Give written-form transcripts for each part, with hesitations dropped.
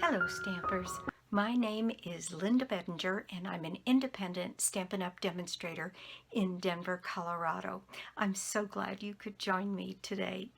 Hello Stampers, my name is Linda Bedinger and I'm an independent Stampin' Up! Demonstrator in Denver, Colorado. I'm so glad you could join me today.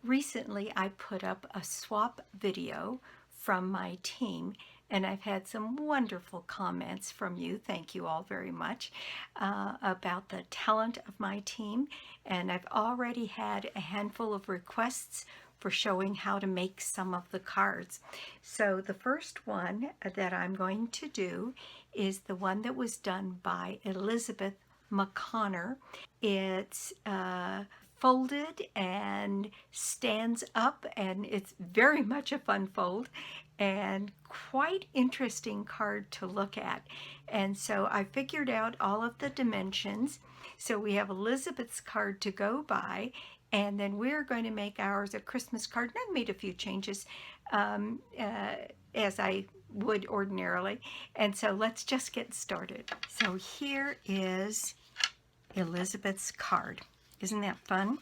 Recently I put up a swap video from my team and I've had some wonderful comments from you, thank you all very much, about the talent of my team, and I've already had a handful of requests for showing how to make some of the cards. So the first one that I'm going to do is the one that was done by Elizabeth McConnor. It's folded and stands up, and it's very much a fun fold and quite interesting card to look at. And so I figured out all of the dimensions. So we have Elizabeth's card to go by, and then we're going to make ours a Christmas card. And I've made a few changes as I would ordinarily. And so let's just get started. So here is Elizabeth's card. Isn't that fun?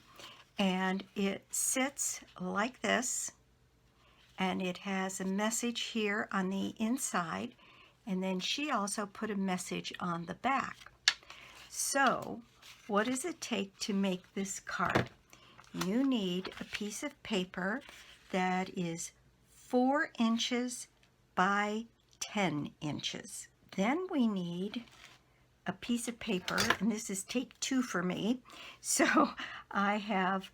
And it sits like this, and it has a message here on the inside, and then she also put a message on the back. So what does it take to make this card? You need a piece of paper that is 4 inches by 10 inches. Then we need a piece of paper, and this is take 2 for me. So I have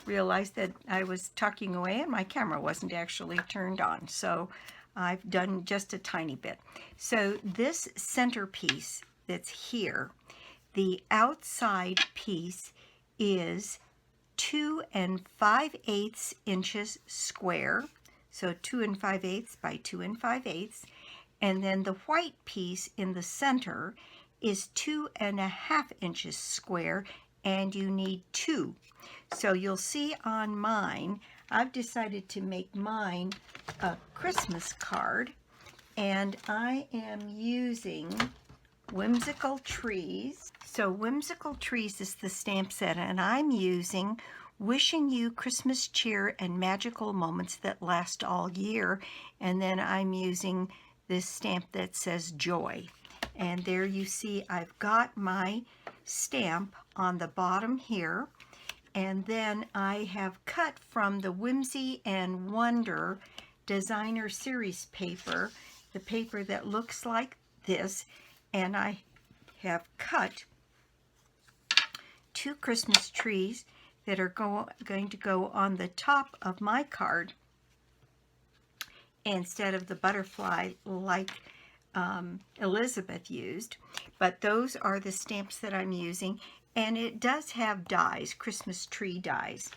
realized that I was talking away and my camera wasn't actually turned on. So I've done just a tiny bit. So this centerpiece that's here, the outside piece is 2 5/8 inches square, so 2 5/8 by 2 5/8, and then the white piece in the center is 2 1/2 inches square, and you need 2. So you'll see on mine, I've decided to make mine a Christmas card, and I am using Whimsical Trees. So Whimsical Trees is the stamp set, and I'm using Wishing You Christmas Cheer and Magical Moments That Last All Year, and then I'm using this stamp that says Joy. And there you see I've got my stamp on the bottom here, and then I have cut from the Whimsy and Wonder Designer Series paper, the paper that looks like this, and I have cut 2 Christmas trees that are going to go on the top of my card instead of the butterfly like Elizabeth used. But those are the stamps that I'm using, and it does have dies, Christmas tree dies.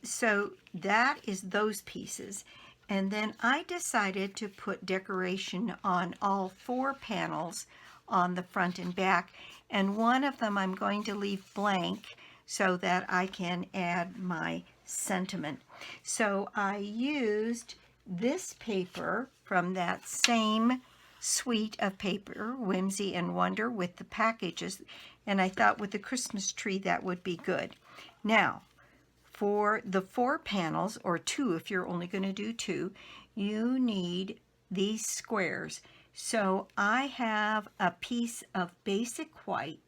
So that is those pieces. And then I decided to put decoration on all 4 panels on the front and back, and one of them I'm going to leave blank so that I can add my sentiment. So I used this paper from that same suite of paper, Whimsy and Wonder, with the packages, and I thought with the Christmas tree that would be good. Now, for the 4 panels, or 2 if you're only going to do 2, you need these squares. So I have a piece of basic white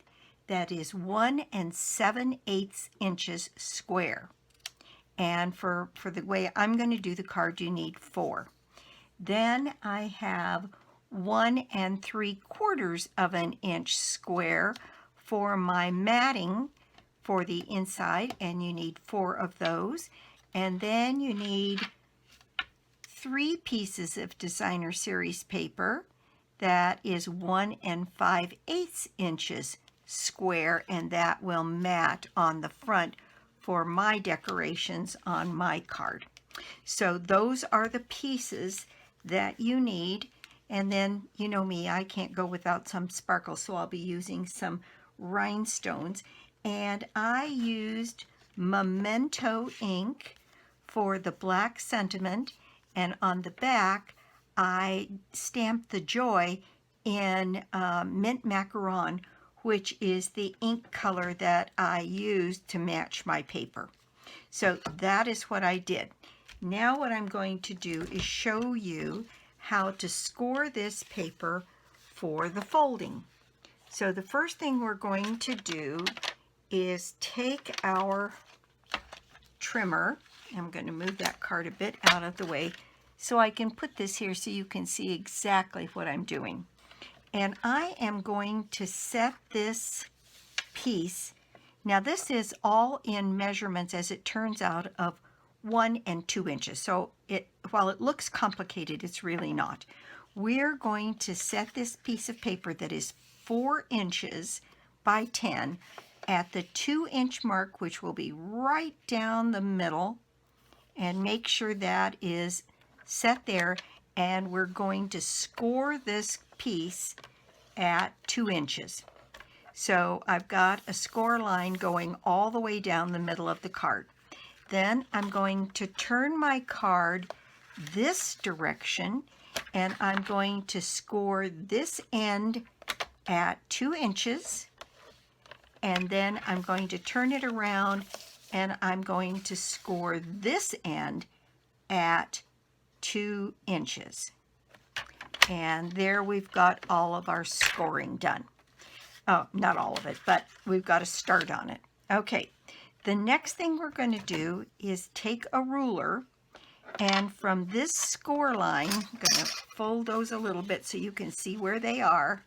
that is 1 7/8 inches square. And for the way I'm going to do the card, you need 4. Then I have 1 3/4 inch square for my matting for the inside, and you need 4 of those. And then you need 3 pieces of Designer Series paper that is 1 5/8 inches square, and that will mat on the front for my decorations on my card. So those are the pieces that you need. And then, you know me, I can't go without some sparkle, so I'll be using some rhinestones. And I used Memento ink for the black sentiment, and on the back I stamped the Joy in mint macaron, which is the ink color that I used to match my paper. So that is what I did. Now what I'm going to do is show you how to score this paper for the folding. So the first thing we're going to do is take our trimmer. I'm going to move that card a bit out of the way so I can put this here so you can see exactly what I'm doing. And I am going to set this piece. Now this is all in measurements, as it turns out, of 1 and 2 inches. So while it looks complicated, it's really not. We're going to set this piece of paper that is 4 inches by 10 at the 2-inch mark, which will be right down the middle, and make sure that is set there. And we're going to score this piece at 2 inches. So I've got a score line going all the way down the middle of the card. Then I'm going to turn my card this direction, and I'm going to score this end at 2 inches. And then I'm going to turn it around, and I'm going to score this end at 2 inches. And there we've got all of our scoring done. Oh, not all of it, but we've got a start on it. Okay, the next thing we're going to do is take a ruler, and from this score line, I'm going to fold those a little bit so you can see where they are.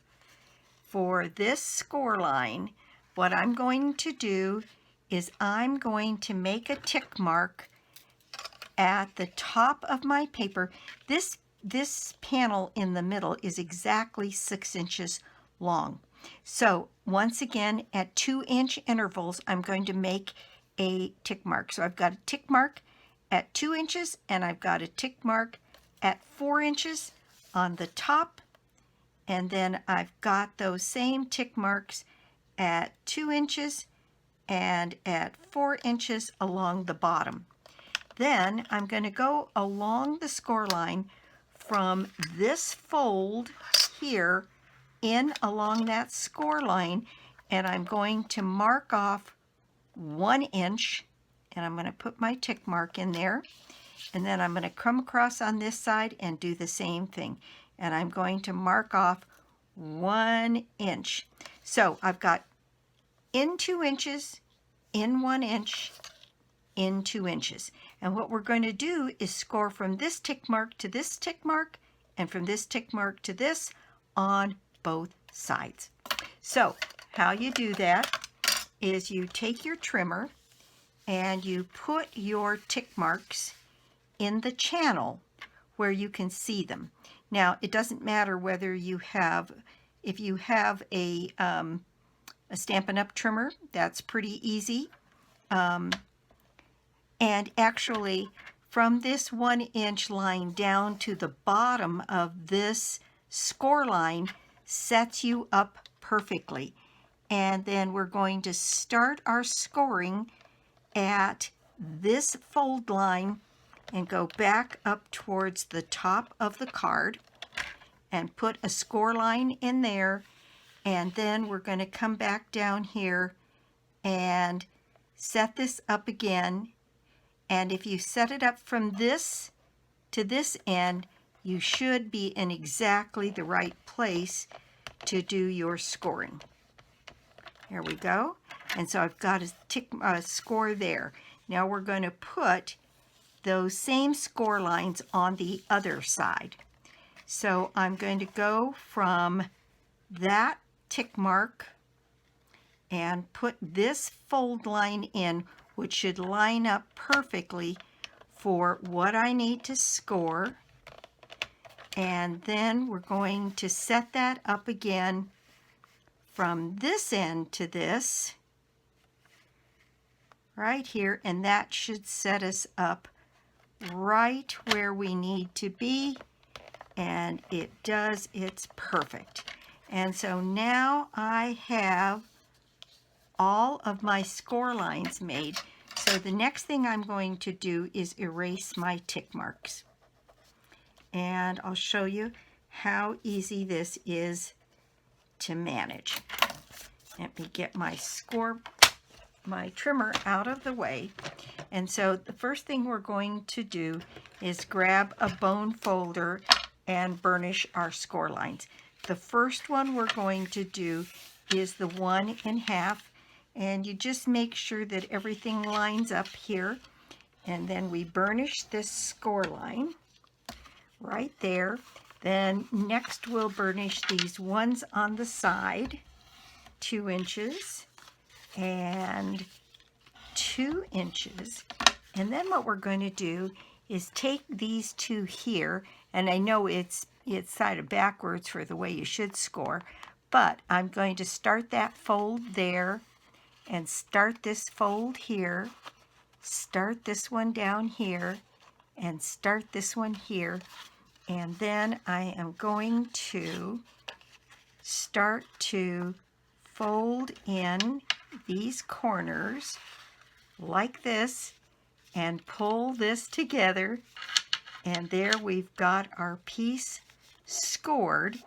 For this score line, what I'm going to do is I'm going to make a tick mark at the top of my paper. This panel in the middle is exactly 6 inches long. So once again, at 2-inch intervals, I'm going to make a tick mark. So I've got a tick mark at 2 inches, and I've got a tick mark at 4 inches on the top. And then I've got those same tick marks at 2 inches and at 4 inches along the bottom. Then I'm going to go along the score line from this fold here in along that score line, and I'm going to mark off 1 inch, and I'm going to put my tick mark in there, and then I'm going to come across on this side and do the same thing, and I'm going to mark off 1 inch. So I've got in 2 inches, in 1 inch, in 2 inches. And what we're going to do is score from this tick mark to this tick mark, and from this tick mark to this on both sides. So how you do that is you take your trimmer and you put your tick marks in the channel where you can see them. Now, it doesn't matter whether you have, if you have a Stampin' Up! Trimmer, that's pretty easy. And actually, from this 1 inch line down to the bottom of this score line sets you up perfectly. And then we're going to start our scoring at this fold line and go back up towards the top of the card and put a score line in there. And then we're going to come back down here and set this up again. And if you set it up from this to this end, you should be in exactly the right place to do your scoring. Here we go. And so I've got a score there. Now we're going to put those same score lines on the other side. So I'm going to go from that tick mark and put this fold line in, which should line up perfectly for what I need to score. And then we're going to set that up again from this end to this, right here, and that should set us up right where we need to be, and it does, it's perfect. And so now I have all of my score lines made. So the next thing I'm going to do is erase my tick marks. And I'll show you how easy this is to manage. Let me get my trimmer out of the way. And so the first thing we're going to do is grab a bone folder and burnish our score lines. The first one we're going to do is the 1.5, and you just make sure that everything lines up here. And then we burnish this score line right there. Then next we'll burnish these ones on the side, 2 inches and 2 inches. And then what we're going to do is take these two here, and I know it's sided backwards for the way you should score, but I'm going to start that fold there and start this fold here, start this one down here, and start this one here. And then I am going to start to fold in these corners like this and pull this together, and there we've got our piece scored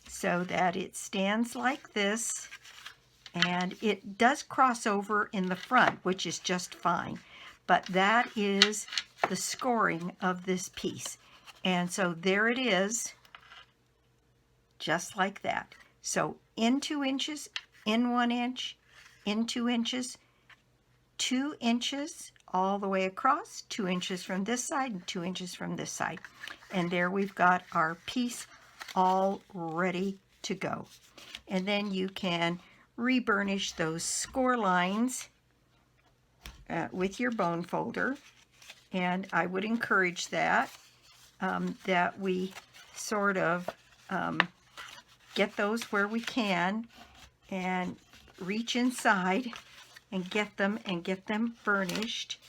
so that it stands like this, and it does cross over in the front, which is just fine, but that is the scoring of this piece. And so there it is, just like that. So in 2 inches, in 1 inch, in 2 inches, 2 inches all the way across, 2 inches from this side and 2 inches from this side. And there we've got our piece all ready to go. And then you can re-burnish those score lines with your bone folder. And I would encourage that, that we sort of get those where we can and reach inside and get them burnished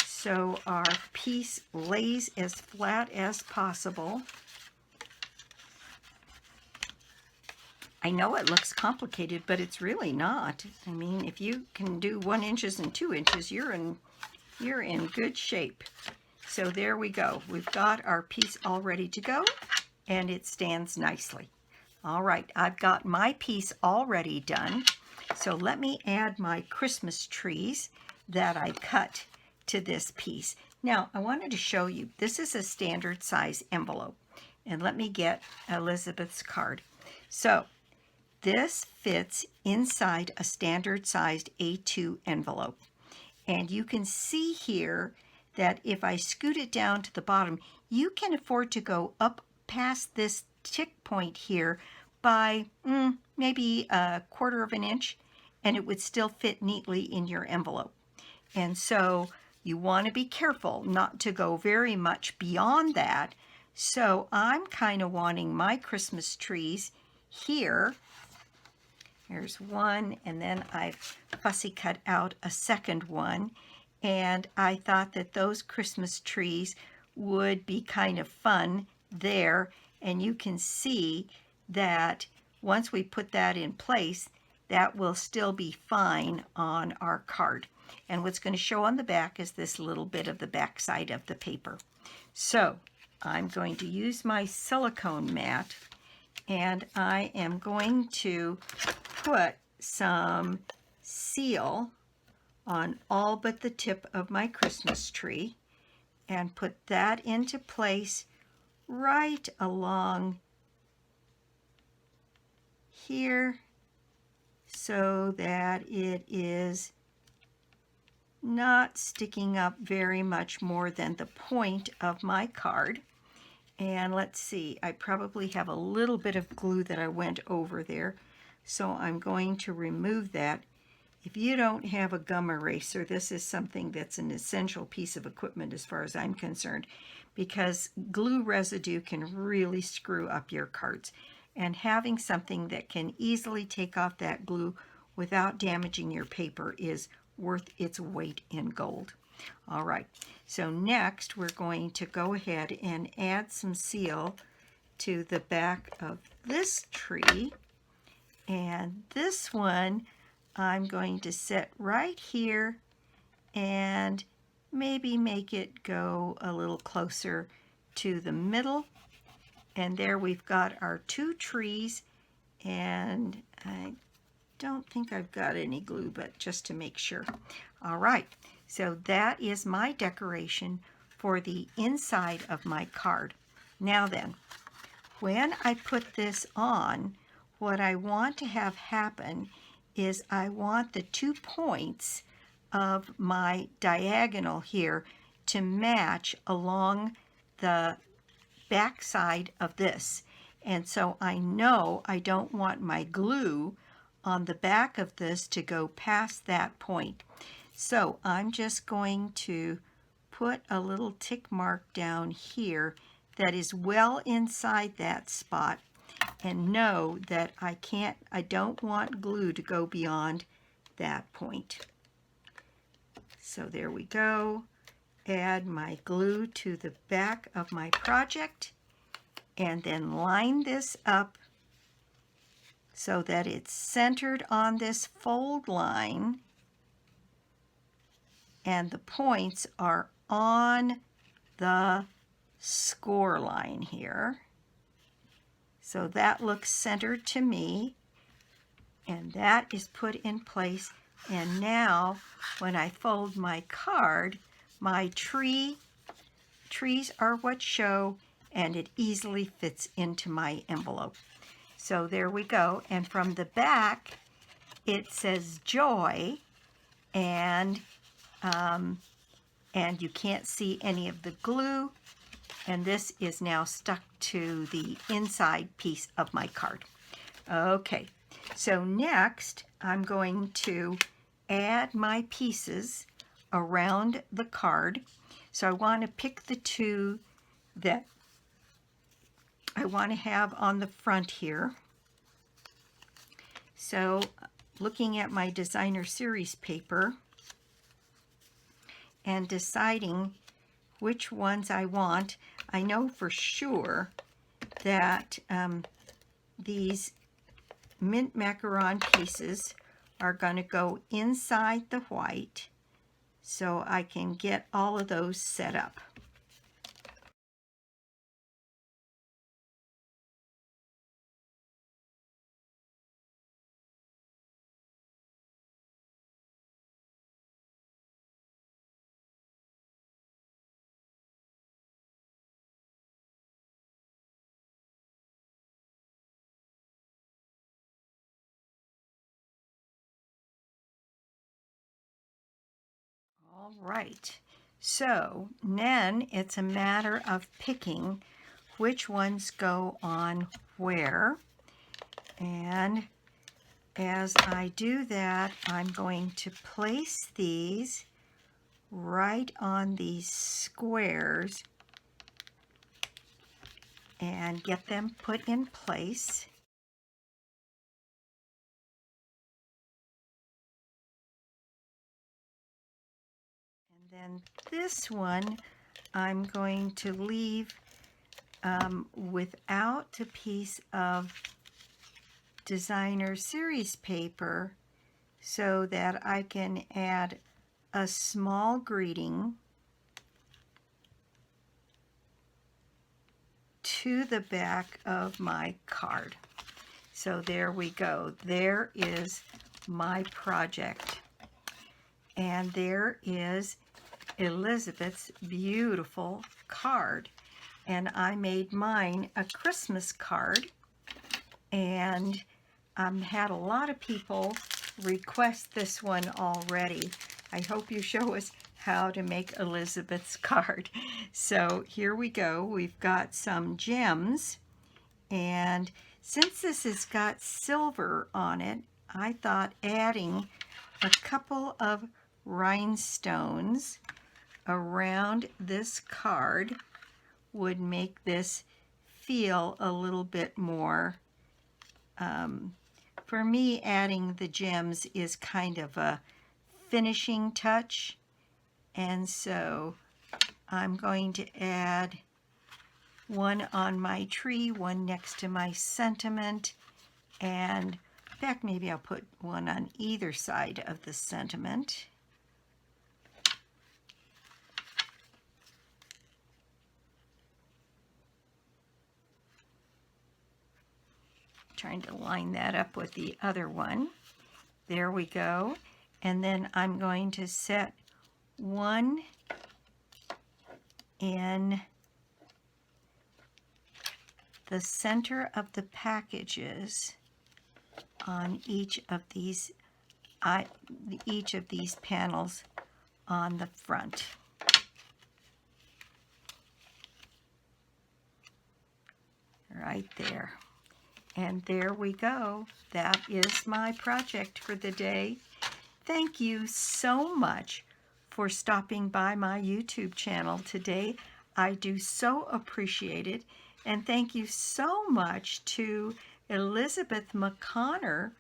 so our piece lays as flat as possible. I know it looks complicated, but it's really not. I mean, if you can do 1 inches and 2 inches, you're in good shape. So there we go. We've got our piece all ready to go, and it stands nicely. All right, I've got my piece already done. So let me add my Christmas trees that I cut to this piece. Now, I wanted to show you, this is a standard size envelope. And let me get Elizabeth's card. So this fits inside a standard sized A2 envelope. And you can see here that if I scoot it down to the bottom, you can afford to go up past this tick point here by maybe 1/4 of an inch, and it would still fit neatly in your envelope. And so you want to be careful not to go very much beyond that. So I'm kind of wanting my Christmas trees here. There's one, and then I've fussy cut out a second one. And I thought that those Christmas trees would be kind of fun there. And you can see that once we put that in place, that will still be fine on our card. And what's going to show on the back is this little bit of the back side of the paper. So I'm going to use my silicone mat, and I am going to put some seal on all but the tip of my Christmas tree and put that into place right along here so that it is not sticking up very much more than the point of my card. And let's see, I probably have a little bit of glue that I went over there, so I'm going to remove that. If you don't have a gum eraser, this is something that's an essential piece of equipment as far as I'm concerned, because glue residue can really screw up your cards. And having something that can easily take off that glue without damaging your paper is worth its weight in gold. All right, so next we're going to go ahead and add some seal to the back of this tree. And this one I'm going to set right here and maybe make it go a little closer to the middle. And there we've got our 2 trees, and I don't think I've got any glue, but just to make sure. All right, So that is my decoration for the inside of my card. Now then, when I put this on, what I want to have happen is I want the 2 points of my diagonal here to match along the back side of this. And so I know I don't want my glue on the back of this to go past that point. So I'm just going to put a little tick mark down here that is well inside that spot, and know that I don't want glue to go beyond that point. So there we go. Add my glue to the back of my project, and then line this up so that it's centered on this fold line, and the points are on the score line here. So that looks centered to me, and that is put in place. And now when I fold my card, my trees are what show, and it easily fits into my envelope. So there we go. And from the back, it says joy, and you can't see any of the glue. And this is now stuck to the inside piece of my card. Okay, so next I'm going to add my pieces around the card. So I want to pick the 2 that I want to have on the front here. So looking at my designer series paper and deciding which ones I want, I know for sure that these mint macaron pieces are going to go inside the white, so I can get all of those set up. All right, so then it's a matter of picking which ones go on where. And as I do that, I'm going to place these right on these squares and get them put in place. And then this one I'm going to leave without a piece of designer series paper so that I can add a small greeting to the back of my card. So there we go. There is my project. And there is Elizabeth's beautiful card. And I made mine a Christmas card, and had a lot of people request this one already. I hope you show us how to make Elizabeth's card. So here we go. We've got some gems, and since this has got silver on it, I thought adding a couple of rhinestones around this card would make this feel a little bit more, for me, adding the gems is kind of a finishing touch, and so I'm going to add one on my tree, one next to my sentiment, and in fact maybe I'll put one on either side of the sentiment. Trying to line that up with the other one. There we go. And then I'm going to set one in the center of the packages on each of these panels on the front. Right there. And there we go. That is my project for the day. Thank you so much for stopping by my YouTube channel today. I do so appreciate it. And thank you so much to Elizabeth McConnor.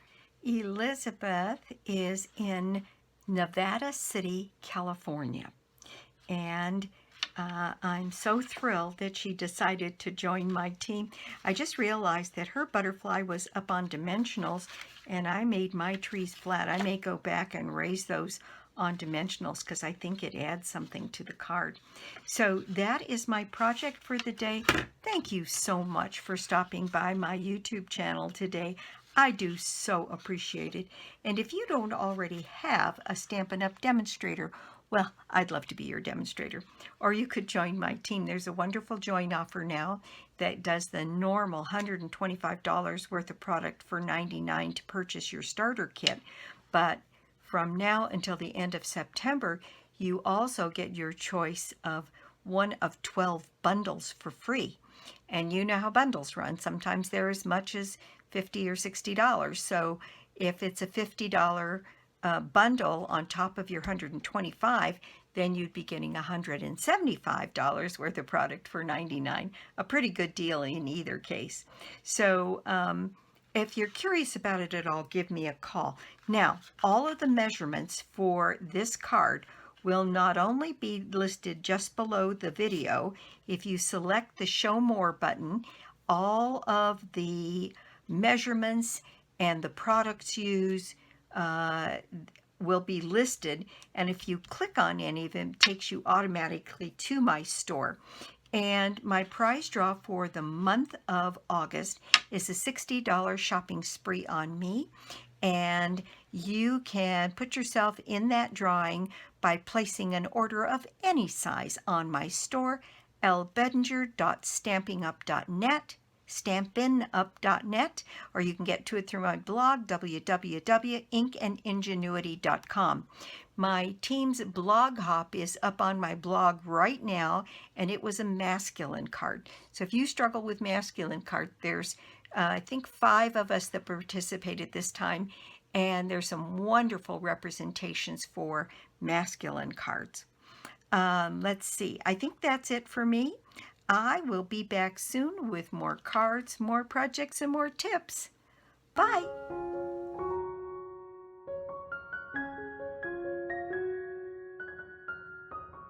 Elizabeth is in Nevada City, California. And I'm so thrilled that she decided to join my team. I just realized that her butterfly was up on dimensionals, and I made my trees flat. I may go back and raise those on dimensionals because I think it adds something to the card. So that is my project for the day. Thank you so much for stopping by my YouTube channel today. I do so appreciate it. And if you don't already have a Stampin' Up! Demonstrator, well, I'd love to be your demonstrator. Or you could join my team. There's a wonderful join offer now that does the normal $125 worth of product for $99 to purchase your starter kit. But from now until the end of September, you also get your choice of one of 12 bundles for free. And you know how bundles run. Sometimes they're as much as $50 or $60. So if it's a $50 bundle on top of your $125, then you'd be getting $175 worth of product for $99. A pretty good deal in either case. So if you're curious about it at all, give me a call. Now, all of the measurements for this card will not only be listed just below the video. If you select the Show More button, all of the measurements and the products used will be listed, and if you click on any of them, it takes you automatically to my store. And my prize draw for the month of August is a $60 shopping spree on me, and you can put yourself in that drawing by placing an order of any size on my store, lbedinger.stampinup.net, stampinup.net, or you can get to it through my blog, www.inkandingenuity.com. My team's blog hop is up on my blog right now, and it was a masculine card. So if you struggle with masculine card, there's I think 5 of us that participated this time, and there's some wonderful representations for masculine cards. Let's see. I think that's it for me. I will be back soon with more cards, more projects, and more tips. Bye.